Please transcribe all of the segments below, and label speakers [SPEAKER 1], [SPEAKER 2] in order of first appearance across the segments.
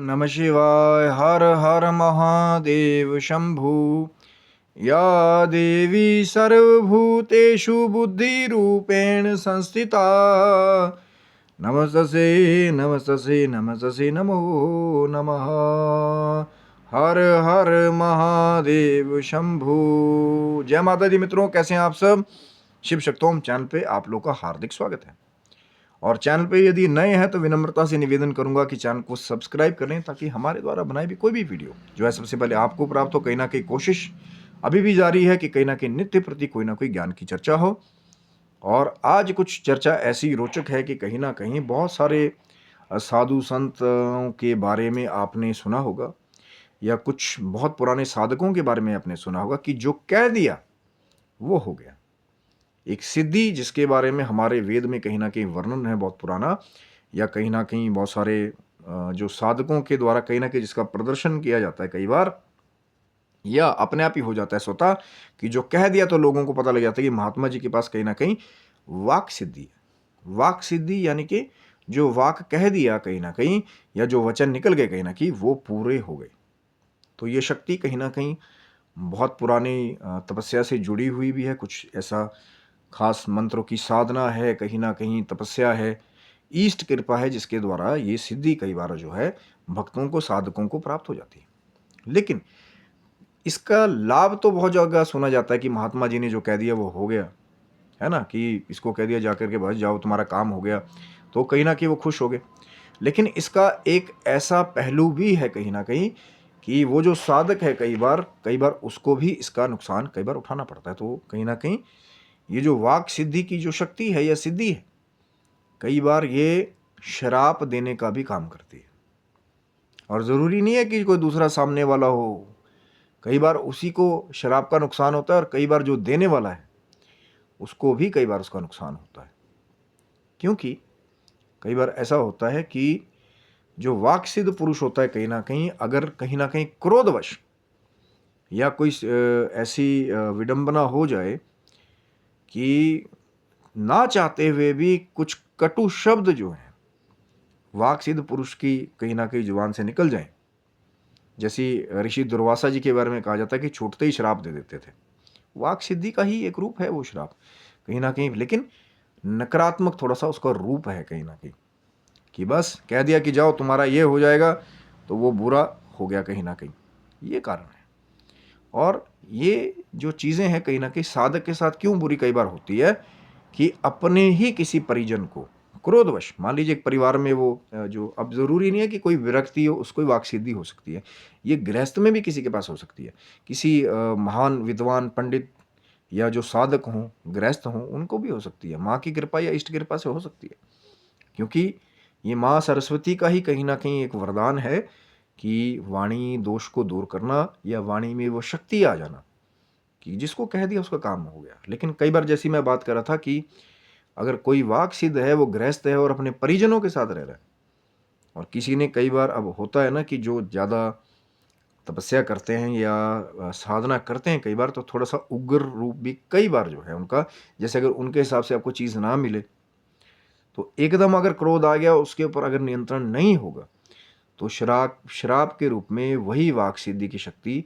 [SPEAKER 1] नमः शिवाय। हर हर महादेव शंभु। या देवी सर्वभूतेषु बुद्धिरूपेण संस्थिता नमस्तस्यै नमस्तस्यै नमस्तस्यै नमो नमः। हर हर महादेव शंभु। जय माता दी मित्रों, कैसे हैं आप सब। शिव शक्तोम चैनल पे आप लोग का हार्दिक स्वागत है। और चैनल पे यदि नए हैं तो विनम्रता से निवेदन करूंगा कि चैनल को सब्सक्राइब करें, ताकि हमारे द्वारा बनाई भी कोई भी वीडियो जो है सबसे पहले आपको प्राप्त हो। कहीं ना कहीं कोशिश अभी भी जारी है कि कहीं ना कहीं नित्य प्रति कोई ना कोई ज्ञान की चर्चा हो। और आज कुछ चर्चा ऐसी रोचक है कि कहीं ना कहीं बहुत सारे साधु संतों के बारे में आपने सुना होगा, या कुछ बहुत पुराने साधकों के बारे में आपने सुना होगा कि जो कह दिया वो हो गया। एक सिद्धि जिसके बारे में हमारे वेद में कहीं ना कहीं वर्णन है बहुत पुराना, या कहीं ना कहीं बहुत सारे जो साधकों के द्वारा कहीं ना कहीं जिसका प्रदर्शन किया जाता है कई बार, या अपने आप ही हो जाता है स्वतः कि जो कह दिया तो लोगों को पता लग जाता है कि महात्मा जी के पास कहीं ना कहीं वाक सिद्धि है। वाक सिद्धि यानी कि जो वाक कह दिया कहीं ना कहीं, या जो वचन निकल गए कहीं ना कहीं वो पूरे हो गए। तो ये शक्ति कहीं ना कहीं बहुत पुरानी तपस्या से जुड़ी हुई भी है। कुछ ऐसा खास मंत्रों की साधना है, कहीं ना कहीं तपस्या है, ईष्ट कृपा है, जिसके द्वारा ये सिद्धि कई बार जो है भक्तों को, साधकों को प्राप्त हो जाती है। लेकिन इसका लाभ तो बहुत जगह सुना जाता है कि महात्मा जी ने जो कह दिया वो हो गया, है ना, कि इसको कह दिया जाकर के बस जाओ तुम्हारा काम हो गया, तो कहीं ना कहीं वो खुश हो गए। लेकिन इसका एक ऐसा पहलू भी है कहीं ना कहीं कि वो जो साधक है कई बार उसको भी इसका नुकसान कई बार उठाना पड़ता है। तो कहीं ना कहीं ये जो वाक सिद्धि की जो शक्ति है या सिद्धि है, कई बार ये शराप देने का भी काम करती है। और ज़रूरी नहीं है कि कोई दूसरा सामने वाला हो, कई बार उसी को शराब का नुकसान होता है, और कई बार जो देने वाला है उसको भी कई बार उसका नुकसान होता है। क्योंकि कई बार ऐसा होता है कि जो वाक्सिद्ध पुरुष होता है कहीं ना कहीं क्रोधवश या कोई ऐसी विडंबना हो जाए कि ना चाहते हुए भी कुछ कटु शब्द जो हैं वाक्सिद्ध पुरुष की कहीं ना कहीं जुबान से निकल जाएं। जैसी ऋषि दुर्वासा जी के बारे में कहा जाता है कि छूटते ही श्राप दे देते थे। वाक सिद्धि का ही एक रूप है वो श्राप कहीं ना कहीं, लेकिन नकारात्मक थोड़ा सा उसका रूप है कहीं ना कहीं, कि बस कह दिया कि जाओ तुम्हारा ये हो जाएगा तो वो बुरा हो गया कहीं ना कहीं। ये कारण है। और ये जो चीज़ें हैं कहीं ना कहीं साधक के साथ क्यों बुरी कई बार होती है कि अपने ही किसी परिजन को क्रोधवश, मान लीजिए एक परिवार में वो जो, अब जरूरी नहीं है कि कोई विरक्ति हो उसको वाक्सिद्धि हो सकती है, ये गृहस्थ में भी किसी के पास हो सकती है। किसी महान विद्वान पंडित या जो साधक हों, गृहस्थ हों, उनको भी हो सकती है। माँ की कृपा या इष्ट कृपा से हो सकती है, क्योंकि ये माँ सरस्वती का ही कहीं ना कहीं एक वरदान है कि वाणी दोष को दूर करना, या वाणी में वो शक्ति आ जाना कि जिसको कह दिया उसका काम हो गया। लेकिन कई बार जैसी मैं बात कर रहा था कि अगर कोई वाक सिद्ध है, वो गृहस्थ है और अपने परिजनों के साथ रह रहा है, और किसी ने कई बार, अब होता है ना कि जो ज़्यादा तपस्या करते हैं या साधना करते हैं कई बार, तो थोड़ा सा उग्र रूप भी कई बार जो है उनका, जैसे अगर उनके हिसाब से आपको चीज़ ना मिले तो एकदम अगर क्रोध आ गया, उसके ऊपर अगर नियंत्रण नहीं होगा तो श्राप के रूप में वही वाक सिद्धि की शक्ति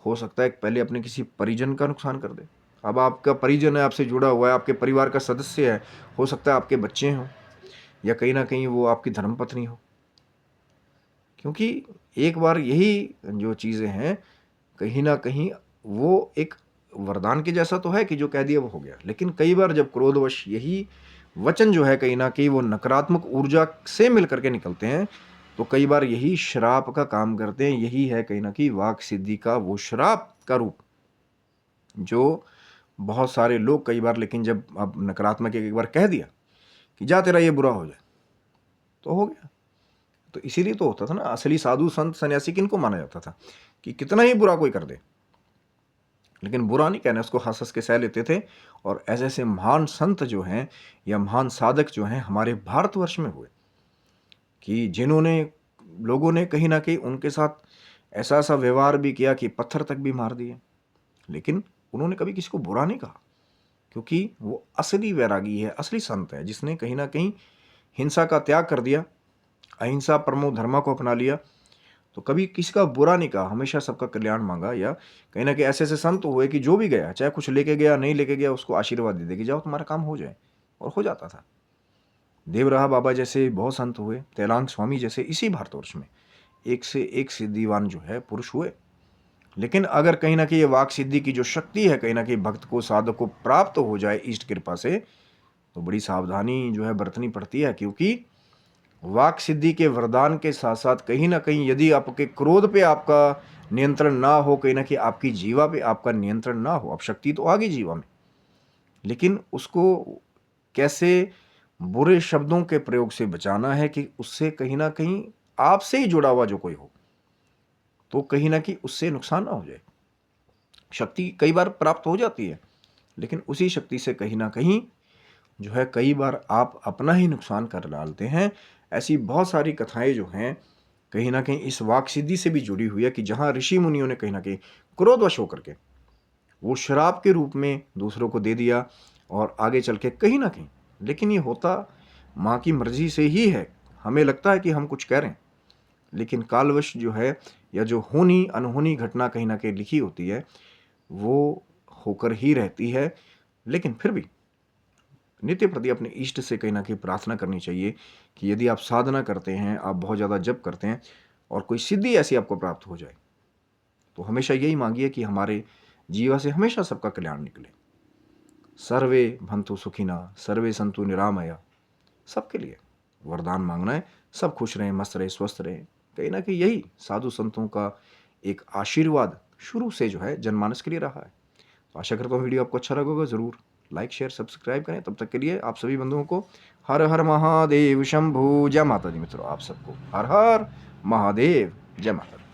[SPEAKER 1] हो सकता है पहले अपने किसी परिजन का नुकसान कर दे। अब आपका परिजन है, आपसे जुड़ा हुआ है, आपके परिवार का सदस्य है, हो सकता है आपके बच्चे हों, या कहीं ना कहीं वो आपकी धर्मपत्नी हो। क्योंकि एक बार यही जो चीज़ें हैं कहीं ना कहीं वो एक वरदान के जैसा तो है कि जो कह दिया वो हो गया, लेकिन कई बार जब क्रोधवश यही वचन जो है कहीं ना कहीं वो नकारात्मक ऊर्जा से मिल करके निकलते हैं, तो कई बार यही श्राप का काम करते हैं। यही है कहीं ना कहीं वाक सिद्धि का वो श्राप का रूप, जो बहुत सारे लोग कई बार, लेकिन जब अब नकारात्मक एक बार कह दिया कि जा तेरा ये बुरा हो जाए तो हो गया। तो इसीलिए तो होता था ना, असली साधु संत सन्यासी किनको माना जाता था कि कितना ही बुरा कोई कर दे लेकिन बुरा नहीं कहना, उसको हंस हंस के सह लेते थे। और ऐसे ऐसे महान संत जो हैं या महान साधक जो हैं हमारे भारतवर्ष में हुए, कि जिन्होंने, लोगों ने कहीं ना कहीं उनके साथ ऐसा ऐसा व्यवहार भी किया कि पत्थर तक भी मार दिए, लेकिन उन्होंने कभी किसी को बुरा नहीं कहा, क्योंकि वो असली वैरागी है, असली संत है, जिसने कहीं ना कहीं हिंसा का त्याग कर दिया, अहिंसा परमो धर्मा को अपना लिया, तो कभी किसी का बुरा नहीं कहा, हमेशा सबका कल्याण मांगा। या कहीं ना कहीं ऐसे ऐसे संत हुए कि जो भी गया, चाहे कुछ लेके गया नहीं लेके गया, उसको आशीर्वाद दे दे कि जाओ तुम्हारा काम हो जाए, और हो जाता था। देवराहा बाबा जैसे बहुत संत हुए, तैलांग स्वामी जैसे इसी भारतवर्ष में एक से एक सिद्धिवान जो है पुरुष हुए। लेकिन अगर कहीं ना कहीं ये वाक सिद्धि की जो शक्ति है कहीं ना कहीं भक्त को, साधक को प्राप्त हो जाए इष्ट कृपा से, तो बड़ी सावधानी जो है बरतनी पड़ती है। क्योंकि वाक सिद्धि के वरदान के साथ साथ कहीं ना कहीं यदि आपके क्रोध पे आपका नियंत्रण ना हो, कहीं ना कहीं आपकी जीवा पे आपका नियंत्रण ना हो, अब शक्ति तो आ गई जीवा में, लेकिन उसको कैसे बुरे शब्दों के प्रयोग से बचाना है कि उससे कहीं ना कहीं आपसे ही जुड़ा हुआ जो कोई हो, तो कहीं ना कहीं उससे नुकसान ना हो जाए। शक्ति कई बार प्राप्त हो जाती है, लेकिन उसी शक्ति से कहीं ना कहीं जो है कई बार आप अपना ही नुकसान कर डालते हैं। ऐसी बहुत सारी कथाएं जो हैं कहीं ना कहीं इस वाक सिद्धि से भी जुड़ी हुई है कि जहां ऋषि मुनियों ने कहीं ना कहीं क्रोधवश होकर के वो शराब के रूप में दूसरों को दे दिया, और आगे चल के कहीं ना कहीं, लेकिन ये होता माँ की मर्जी से ही है। हमें लगता है कि हम कुछ कह रहे हैं, लेकिन कालवश जो है या जो होनी अनहोनी घटना कहीं ना कहीं लिखी होती है वो होकर ही रहती है। लेकिन फिर भी नित्य प्रति अपने इष्ट से कहीं ना कहीं प्रार्थना करनी चाहिए कि यदि आप साधना करते हैं, आप बहुत ज़्यादा जप करते हैं और कोई सिद्धि ऐसी आपको प्राप्त हो जाए, तो हमेशा यही मांगिए कि हमारे जीवा से हमेशा सबका कल्याण निकले। सर्वे भंतु सुखिना, सर्वे संतु निरामया, सबके लिए वरदान मांगना है, सब खुश रहें, मस्त रहे, स्वस्थ रहें। कहीं ना कहीं यही साधु संतों का एक आशीर्वाद शुरू से जो है जनमानस के लिए रहा है। तो आशा करता हूँ वीडियो आपको अच्छा लगा होगा। ज़रूर लाइक शेयर सब्सक्राइब करें। तब तक के लिए आप सभी बंधुओं को हर हर महादेव शंभू। जय माता दी मित्रों, आप सबको हर हर महादेव, जय माता दी।